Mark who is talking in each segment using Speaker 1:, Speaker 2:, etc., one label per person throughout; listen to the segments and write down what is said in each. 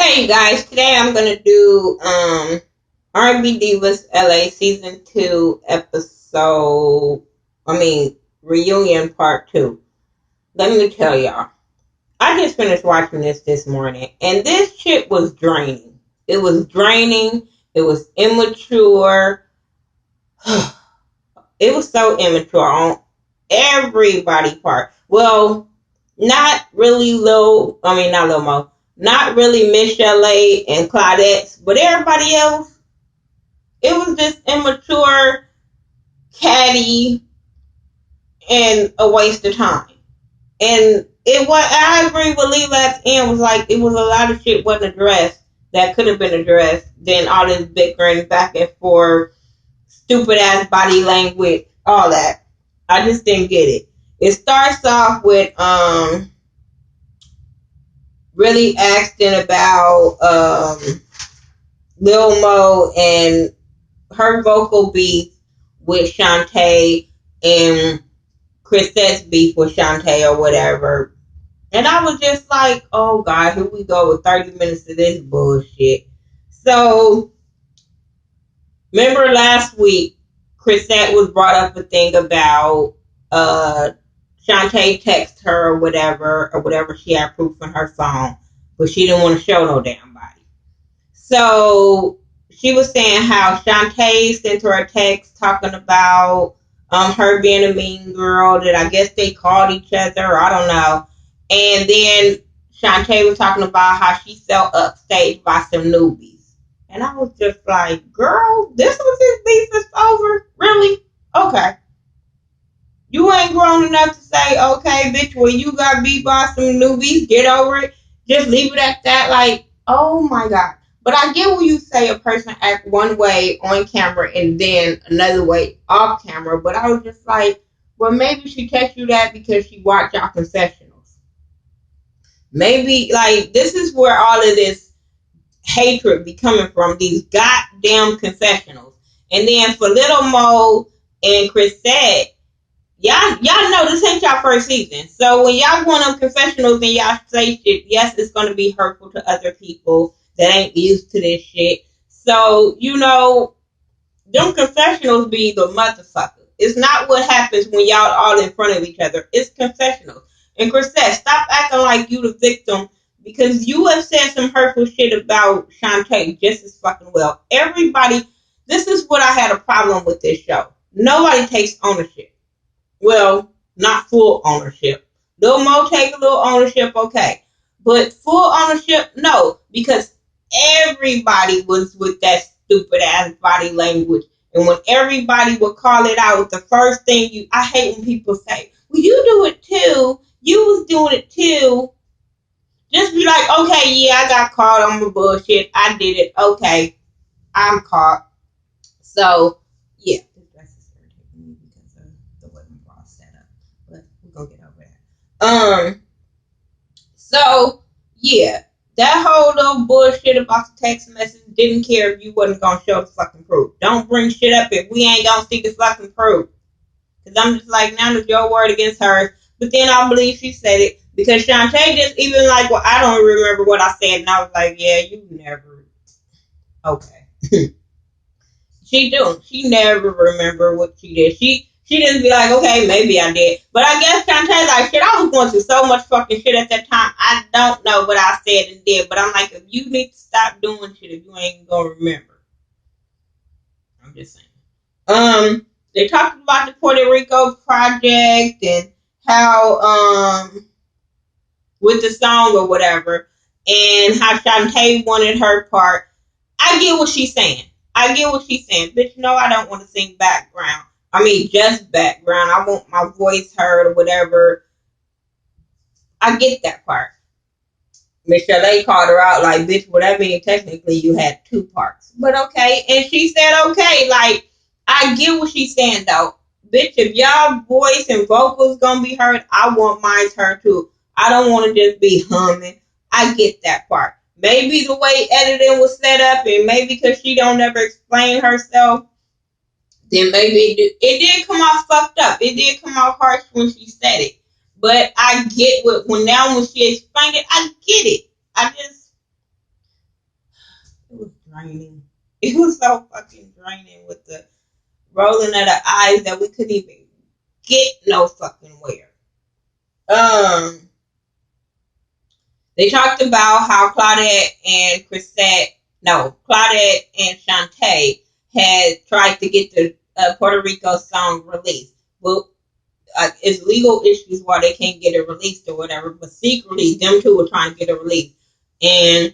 Speaker 1: Hey you guys, today I'm gonna do R&B Divas L.A. season 2 reunion part 2. Let me tell y'all, I just finished watching this morning, and this shit was draining. It was draining. It was immature. It was so immature on everybody's part. Well, not really not Lil Mo. Not really Michel'le and Claudette, but everybody else, it was just immature, catty, and a waste of time. And I agree with Leela at the end, was like, it was a lot of shit wasn't addressed that could have been addressed. Then all this bickering back and forth, stupid ass body language, all that. I just didn't get it. It starts off with really asking about Lil Mo and her vocal beef with Shantae and Chrisette's beef with Shantae or whatever. And I was just like, oh God, here we go with 30 minutes of this bullshit. So, remember last week, Chrisette was brought up a thing about Shantae text her or whatever she had proof in her phone, but she didn't want to show no damn body. So she was saying how Shantae sent her a text talking about her being a mean girl, that I guess they called each other, or I don't know. And then Shantae was talking about how she felt upstaged by some newbies. And I was just like, girl, this was his beef is over? Really? Okay. You ain't grown enough to say, okay, bitch, well, you got beat by some newbies, get over it. Just leave it at that. Like, oh my God. But I get when you say a person act one way on camera and then another way off camera. But I was just like, well, maybe she text you that because she watched y'all confessionals. Maybe, like, this is where all of this hatred be coming from, these goddamn confessionals. And then for Little Mo and Chrisette, y'all know this ain't y'all first season. So when y'all go on confessionals and y'all say shit, yes, it's going to be hurtful to other people that ain't used to this shit. So, them confessionals be the motherfucker. It's not what happens when y'all all in front of each other. It's confessionals. And Chrisette, stop acting like you the victim, because you have said some hurtful shit about Shantae just as fucking well. Everybody, this is what I had a problem with this show. Nobody takes ownership. Well, not full ownership. Lil Mo take a little ownership, okay. But full ownership, no. Because everybody was with that stupid ass body language. And when everybody would call it out, the first thing I hate when people say, well, you do it too. You was doing it too. Just be like, okay, yeah, I got caught on my bullshit. I did it. Okay, I'm caught. So, yeah. Gonna get over that. So yeah, that whole little bullshit about the text message, didn't care if you wasn't gonna show the fucking proof. Don't bring shit up if we ain't gonna see the fucking proof. Cause I'm just like, now it's your word against hers. But then I believe she said it, because Shantae just even like, well, I don't remember what I said, and I was like, yeah, you never. Okay. She do. She never remember what she did. She didn't be like, okay, maybe I did. But I guess Shantae's like, shit, I was going through so much fucking shit at that time. I don't know what I said and did. But I'm like, if you need to stop doing shit, if you ain't going to remember. I'm just saying. They talked about the Puerto Rico project and how, with the song or whatever, and how Shantae wanted her part. I get what she's saying. Bitch, no, I don't want to sing background. I mean, just background. I want my voice heard or whatever. I get that part. Michel'le called her out like, bitch, well, that means technically you had two parts. But okay. And she said, okay. Like, I get what she's saying, though. Bitch, if y'all voice and vocals gonna be heard, I want mine heard, too. I don't want to just be humming. I get that part. Maybe the way editing was set up, and maybe because she don't ever explain herself, then maybe it did come off fucked up. It did come off harsh when she said it. But I get when she explained it, I get it. was draining. It was so fucking draining with the rolling of the eyes that we couldn't even get no fucking where. They talked about how Claudette and Shantae had tried to get the Puerto Rico song released. Well, it's legal issues why they can't get it released or whatever, but secretly, them two were trying to get it released. And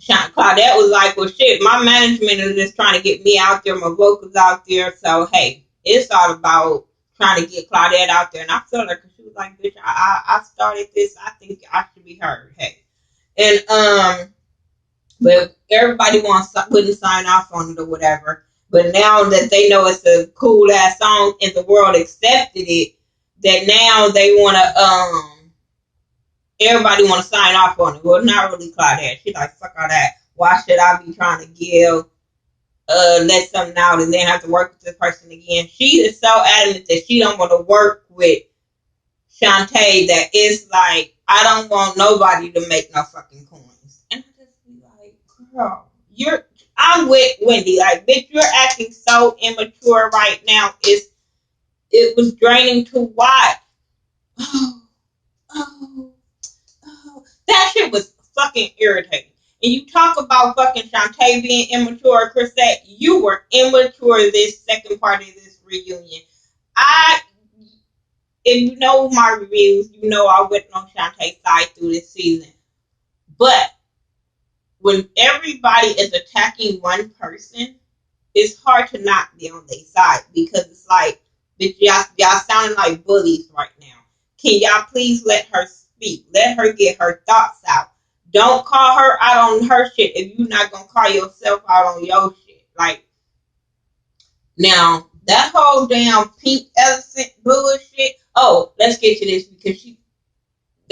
Speaker 1: Claudette was like, well, shit, my management is just trying to get me out there, my vocals out there, so, hey, it's all about trying to get Claudette out there. And I feel like she was like, bitch, I started this, I think I should be heard, hey. And, but everybody wouldn't sign off on it or whatever. But now that they know it's a cool ass song and the world accepted it, that now they want to, everybody want to sign off on it. Well, not really Claudette. She's like, fuck all that. Why should I be trying to let something out and then have to work with this person again? She is so adamant that she don't want to work with Shantae that it's like, I don't want nobody to make no fucking coins. And I just be like, girl, I'm with Wendy. Like, bitch, you're acting so immature right now. It was draining to watch. Oh, that shit was fucking irritating. And you talk about fucking Shantae being immature, Chrisette, you were immature this second part of this reunion. If you know my reviews, you know I went on Shantae's side through this season. But when everybody is attacking one person, it's hard to not be on their side because it's like, bitch, y'all sounding like bullies right now. Can y'all please let her speak? Let her get her thoughts out. Don't call her out on her shit if you're not gonna call yourself out on your shit. Like, now that whole damn pink elephant bullshit. Oh, let's get to this because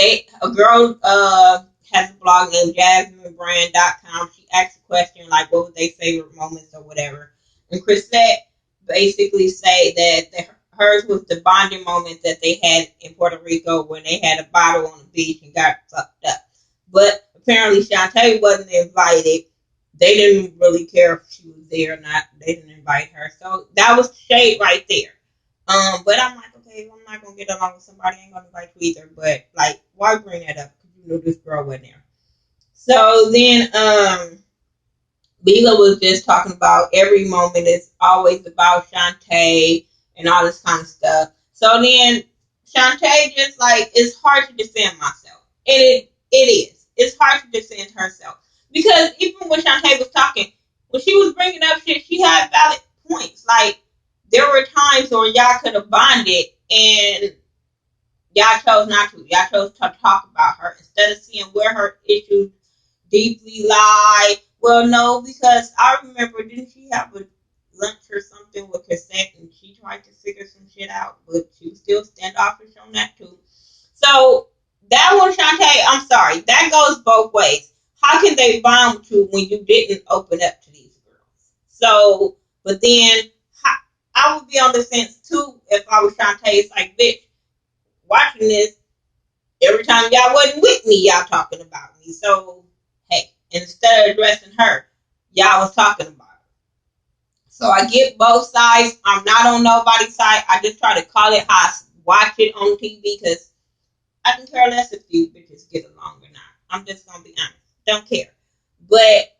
Speaker 1: a girl has a blog named JasmineBrand.com. She asked a question like, what were their favorite moments or whatever, and Chrisette basically say that hers was the bonding moment that they had in Puerto Rico when they had a bottle on the beach and got fucked up. But apparently Shantae wasn't invited. They didn't really care if she was there or not. They didn't invite her. So that was shade right there. But I'm like, okay, I'm not gonna get along with somebody. I ain't gonna invite you either. But like, why bring that up? Because you know this girl wasn't there. So then, Bila was just talking about every moment is always about Shantae and all this kind of stuff. So then Shantae just like, it's hard to defend myself. It is. It's hard to defend herself. Because even when Shantae was talking, when she was bringing up shit, she had valid points. Like, there were times where y'all could have bonded and y'all chose not to. Y'all chose to talk about her instead of seeing where her issues deeply lie. Well, no, because I remember, didn't she have a lunch or something with Cassette and she tried to figure some shit out, but she was still standoffish on that too. So that one, Shantae, I'm sorry, that goes both ways. How can they bond with you when you didn't open up to these girls? So, but then I would be on the fence too if I was Shantae. It's like, bitch, watching this, every time y'all wasn't with me, y'all talking about me. So, hey, instead of addressing her, y'all was talking about her. So I get both sides. I'm not on nobody's side. I just try to call it how I watch it on TV because I can care less if these bitches get along or not. I'm just going to be honest. Don't care. But,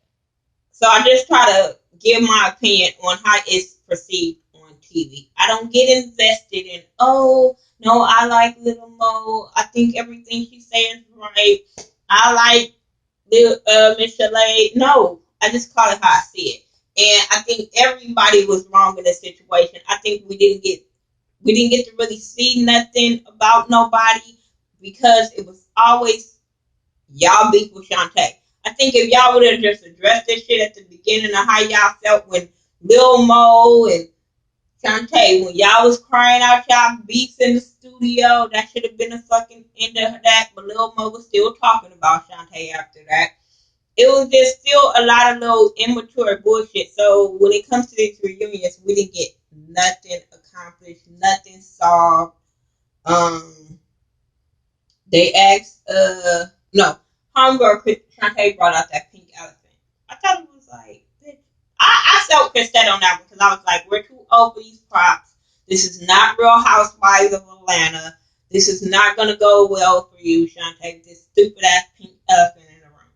Speaker 1: so I just try to give my opinion on how it's perceived on TV. I don't get invested in, oh, no, I like Little Mo. I think everything she's saying is right. I like Michel'le. No, I just call it how I see it. And I think everybody was wrong in this situation. I think we didn't get to really see nothing about nobody because it was always y'all beef with Shantae. I think if y'all would have just addressed this shit at the beginning of how y'all felt when Lil Mo and Shantae, when y'all was crying out y'all beefs in the studio, that should have been a fucking end of that. But Lil Mo was still talking about Shantae after that. It was just still a lot of little immature bullshit. So when it comes to these reunions, we didn't get nothing accomplished, nothing solved. They asked, no, homegirl Shantae brought out that pink elephant. I thought it was like, bitch. I felt Chrisette on that one because I was like, we're too old for these props. This is not Real Housewives of Atlanta. This is not going to go well for you, Shantae. This stupid ass pink elephant in the room.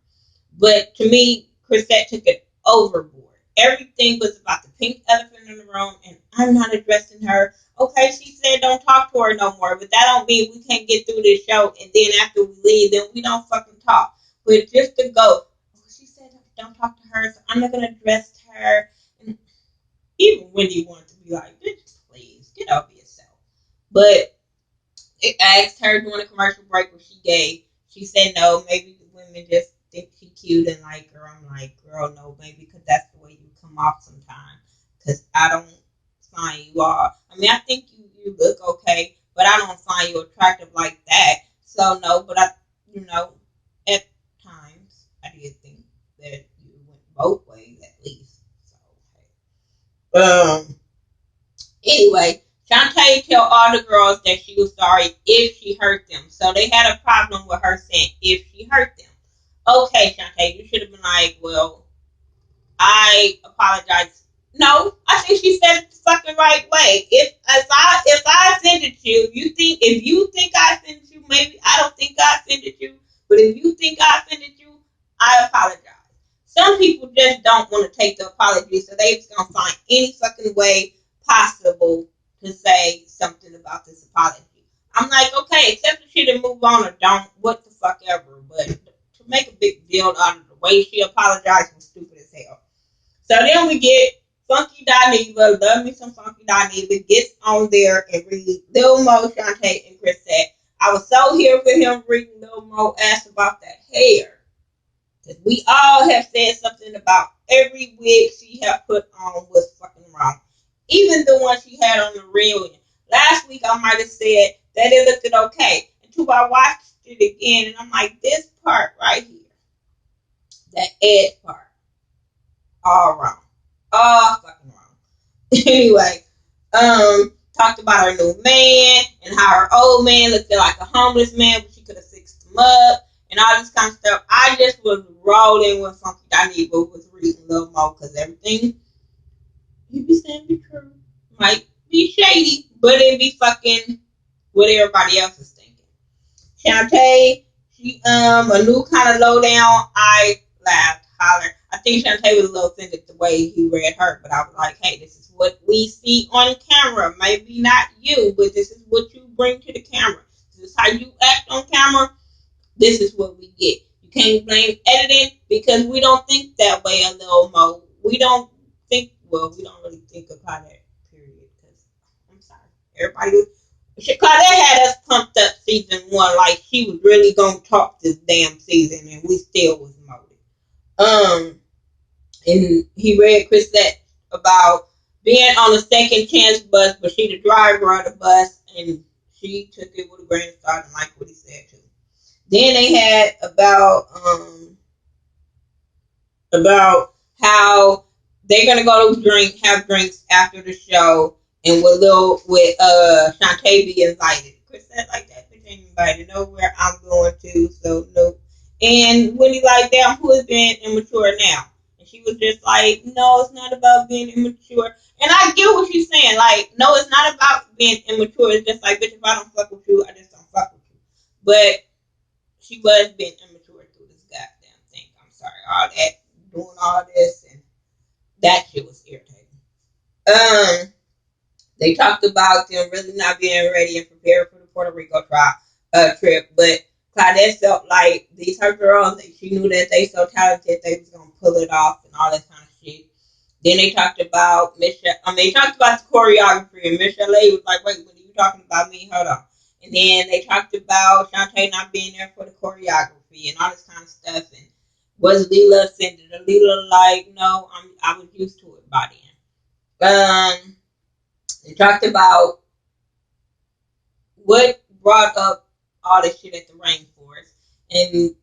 Speaker 1: But to me, Chrisette took it overboard. Everything was about the pink elephant in the room, and I'm not addressing her. Okay, she said don't talk to her no more, but that don't mean we can't get through this show, and then after we leave, then we don't fucking talk. But just to go, she said don't talk to her, so I'm not going to address her. And even Wendy wanted to be like, bitch, please, get over yourself. But it asked her during a commercial break what she gave. She said no, maybe the women just think she cute and like her. I'm like, girl, no, baby, because that's the way you come off sometimes. Because I don't find you all. I mean, I think you look okay, but I don't find you attractive like that. So no, but at times I did think that you went both ways at least. So okay. Anyway, Shantae tell all the girls that she was sorry if she hurt them. So they had a problem with her saying if she hurt them. Okay, Shantae, you should have been like, well, I apologize. No, I think she said it the fucking right way. If I offended you, if you think I offended you, maybe I don't think I offended you. But if you think I offended you, I apologize. Some people just don't want to take the apology, so they just gonna find any fucking way possible to say something about this apology. I'm like, okay, accept the shit and move on, or don't. What the fuck ever. But to make a big deal out of the way she apologized was stupid as hell. So then we get Funky Dineva, love me some Funky Dineva, gets on there and reads Lil Mo, Shantae, and Chrisette. I was so here for him reading Lil Mo asked about that hair. Because we all have said something about every wig she had put on was fucking wrong. Even the one she had on the reunion. Last week I might have said that it looked okay. Until I watched it again and I'm like, this part right here, that edge part, all wrong. All fucking wrong. Anyway, talked about her new man and how her old man looked like a homeless man, but she could have fixed him up and all this kind of stuff. I just was rolling with Funky Dineva was reading Lil Mo because everything he be saying be true. Might be shady, but it be fucking what everybody else is thinking. Shantae, she a new kind of lowdown. I laughed, hollered. I think Shantae was a little offended the way he read her, but I was like, hey, this is what we see on camera. Maybe not you, but this is what you bring to the camera. This is how you act on camera. This is what we get. You can't blame editing because we don't think that way a little Mo. We don't really think about that, period. Because, I'm sorry, everybody was. Claudette had us pumped up season 1 like she was really gonna talk this damn season, and we still was molded. And he read Chrisette about being on a second chance bus, but she the driver of the bus, and she took it with a grain of salt and like what he said too. Then they had about how they're gonna go to have drinks after the show, and with Shantae be invited. Chris said like that bitch ain't invited nowhere I'm going to, so nope. And when he like, damn, who is being immature now? And she was just like, no, it's not about being immature. And I get what she's saying. Like, no, it's not about being immature. It's just like, bitch, if I don't fuck with you, I just don't fuck with you. But she was being immature through this goddamn thing. I'm sorry, all that doing all this, and that shit was irritating. They talked about them really not being ready and prepared for the Puerto Rico trip, but Claudette felt like these her girls, and she knew that they so talented they was gonna pull it off and all that kind of shit. Then they talked about they talked about the choreography, and Michel'le was like, wait, what are you talking about me? Hold on. And then they talked about Shantae not being there for the choreography and all this kind of stuff. And was Leela offended? And Leela like, no, I was used to it by then. They talked about what brought up all this shit at the rainforest. And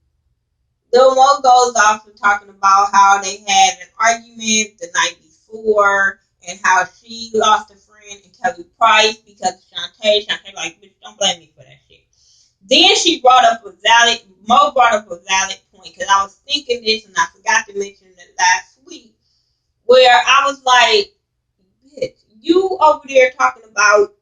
Speaker 1: Lil Mo goes off and talking about how they had an argument the night before and how she lost a friend in Kelly Price because of Shantae. Shantae like, bitch, don't blame me for that shit. Then Mo brought up a valid point because I was thinking this and I forgot to mention it last week. where I was like, bitch, you over there talking about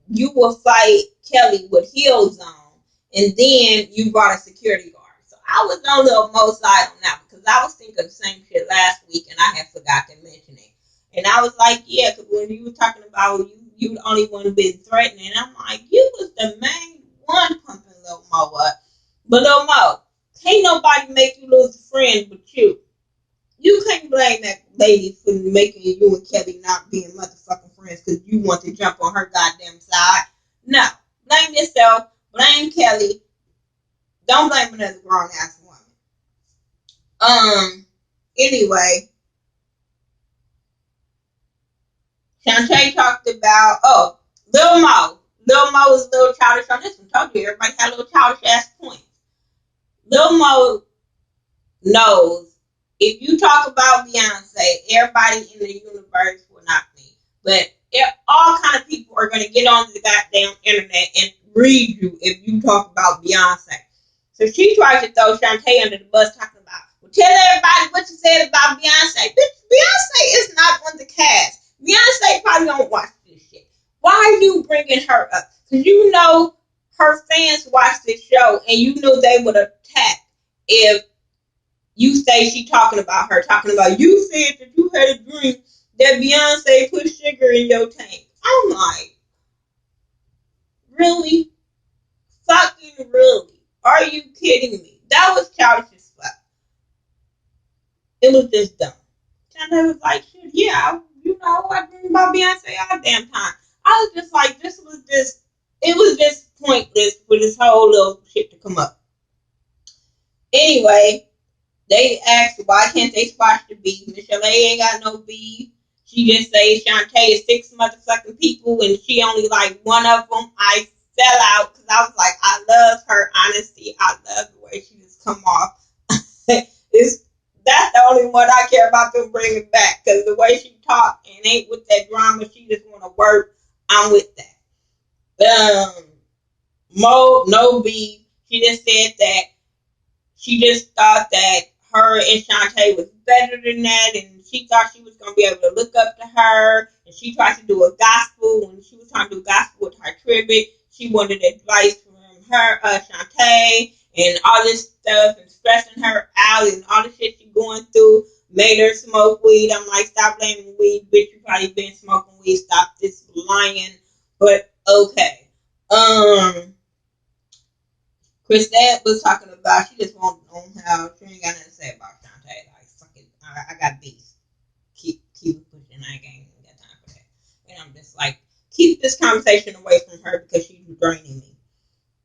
Speaker 1: you will fight Kelly with heels on, and then you brought a security guard. So I was on the most side on that because I was thinking the same shit last week, and I had forgot to mention it. And I was like, yeah, because when you were talking about you the only one been threatening, I'm like, you was the main one pumping Lil Mo up. But Lil Mo, can't nobody make you lose a friend but you. You can't blame that lady for making you and Kelly not being motherfucking friends because you want to jump on her goddamn side. No. Blame yourself. Blame Kelly. Don't blame another grown ass woman. Anyway, Shantae talked about, Lil Mo. Lil Mo was a little childish on this one. Told you everybody had a little childish ass points. Lil Mo knows if you talk about Beyonce, everybody in the universe will not me. But all kind of people are going to get on the goddamn internet and read you if you talk about Beyonce. So she tries to throw Shantae under the bus talking about, well, tell everybody what you said about Beyonce. Bitch, Beyonce is not on the cast. Beyonce probably don't watch this shit. Why are you bringing her up? Because you know her fans watch this show and you know they would attack if you say she talking about her, talking about you said that you had a dream that Beyonce put sugar in your tank. I'm like, really? Fucking really? Are you kidding me? That was childish as fuck. It was just dumb. China was like, shit, yeah, I dream about Beyonce all damn time. I was just like, it was just pointless for this whole little shit to come up. Anyway, they asked why can't they squash the beef. Michel'le ain't got no beef. She just say Shantae is 6 motherfucking people and she only like one of them. I fell out because I was like, I love her honesty. I love the way she just come off. That's the only one I care about them bringing back because the way she talk and ain't with that drama. She just want to work. I'm with that. Mo, no beef. She just said that she just thought that her and Shantae was better than that, and she thought she was going to be able to look up to her, and she tried to do a gospel. When she was trying to do gospel with her tribute, she wanted advice from her, Shantae, and all this stuff, and stressing her out, and all the shit she going through, made her smoke weed. I'm like, stop blaming weed, bitch, you probably been smoking weed, stop this lying, but okay. Chrisette was talking about she just won't know how she ain't got nothing to say about Shantae. Like, fuck it, I got beef. Keep it pushing. I ain't even got time for that. And I'm just like, keep this conversation away from her because she's draining me.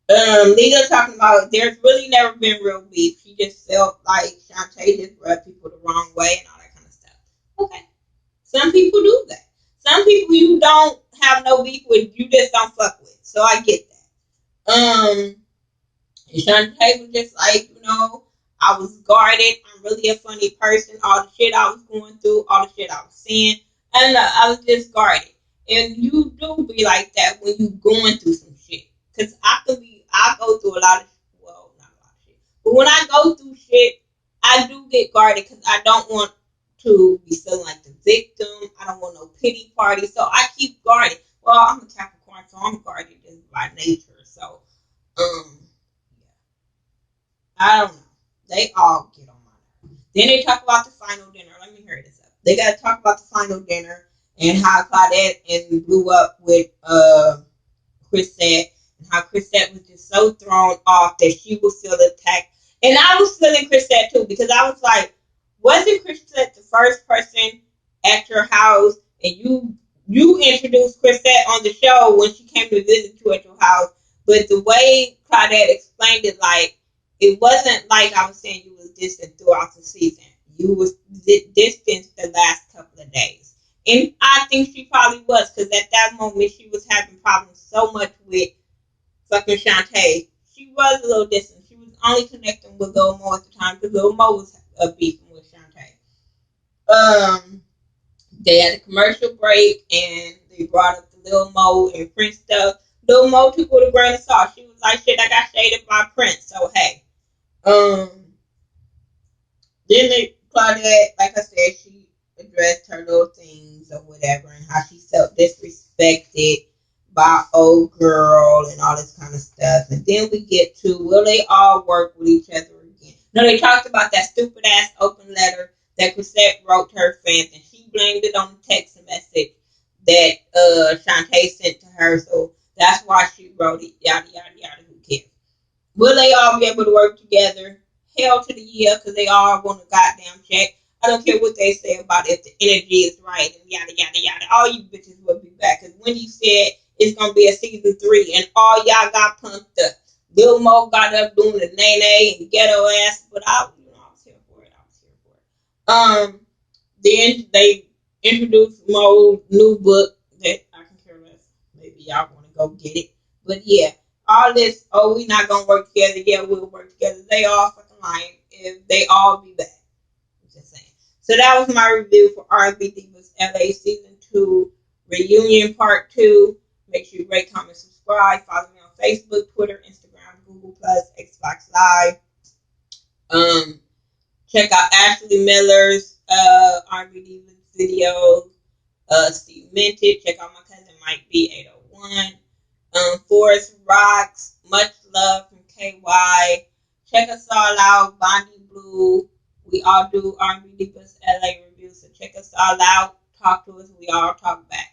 Speaker 1: Lita talking about there's really never been real beef. She just felt like Shantae just rubbed people the wrong way and all that kind of stuff. Okay, some people do that. Some people you don't have no beef with, you just don't fuck with. So I get that. And Shantae was just like, I was guarded. I'm really a funny person. All the shit I was going through, all the shit I was seeing, and I was just guarded. And you do be like that when you going through some shit. Cause I go through a lot of, well, not a lot of shit, but when I go through shit, I do get guarded because I don't want to be feeling like the victim. I don't want no pity party, so I keep guarded. Well, I'm a Capricorn, so I'm guarded just by nature. So, I don't know. They all get on my nerves. Then they talk about the final dinner. Let me hurry this up. They got to talk about the final dinner and how Claudette and blew up with Chrisette and how Chrisette was just so thrown off that she was still attacked. And I was feeling Chrisette too because I was like, wasn't Chrisette the first person at your house and you introduced Chrisette on the show when she came to visit you at your house, but the way Claudette explained it, like, it wasn't like I was saying you was distant throughout the season. You was distant the last couple of days. And I think she probably was, because at that moment she was having problems so much with fucking Shantae. She was a little distant. She was only connecting with Lil Mo at the time, because Lil Mo was beefing with Shantae. They had a commercial break, and they brought up the Lil Mo and Prince stuff. Lil Mo took with a grain of salt. She was like, shit, I got shaded by Prince, so hey. Then Claudette, like I said, she addressed her little things or whatever, and how she felt disrespected by old girl and all this kind of stuff. And then we get to, will they all work with each other again? No, they talked about that stupid ass open letter that Chrisette wrote to her fans, and she blamed it on the text message that Shantae sent to her. So that's why she wrote it. Yada yada yada. Who cares? Will they all be able to work together? Hell to the yeah, because they all want a goddamn check. I don't care what they say about if the energy is right and yada yada yada. All you bitches will be back. Because Wendy said it's gonna be a season 3, and all y'all got pumped up. Lil Mo got up doing the nay and ghetto ass, but I was here for it. I was here for it. Then they introduced Mo's new book that I can care less. Maybe y'all want to go get it, but yeah, all this. Oh, we not gonna work together. Yeah, we'll work together. They all fucking lying. If they all be back, I'm just saying. So that was my review for R&B Divas L.A. season 2 reunion part 2. Make sure you rate, comment, subscribe. Follow me on Facebook, Twitter, Instagram, Google Plus, Xbox Live. Um, Check out Ashley Miller's R&B Divas videos. Steve Minted. Check out my cousin Mike B801. Forest Rocks. Much love from KY. Check us all out. Bonnie Blue. We all do R&B Divas LA reviews. So check us all out. Talk to us. We all talk back.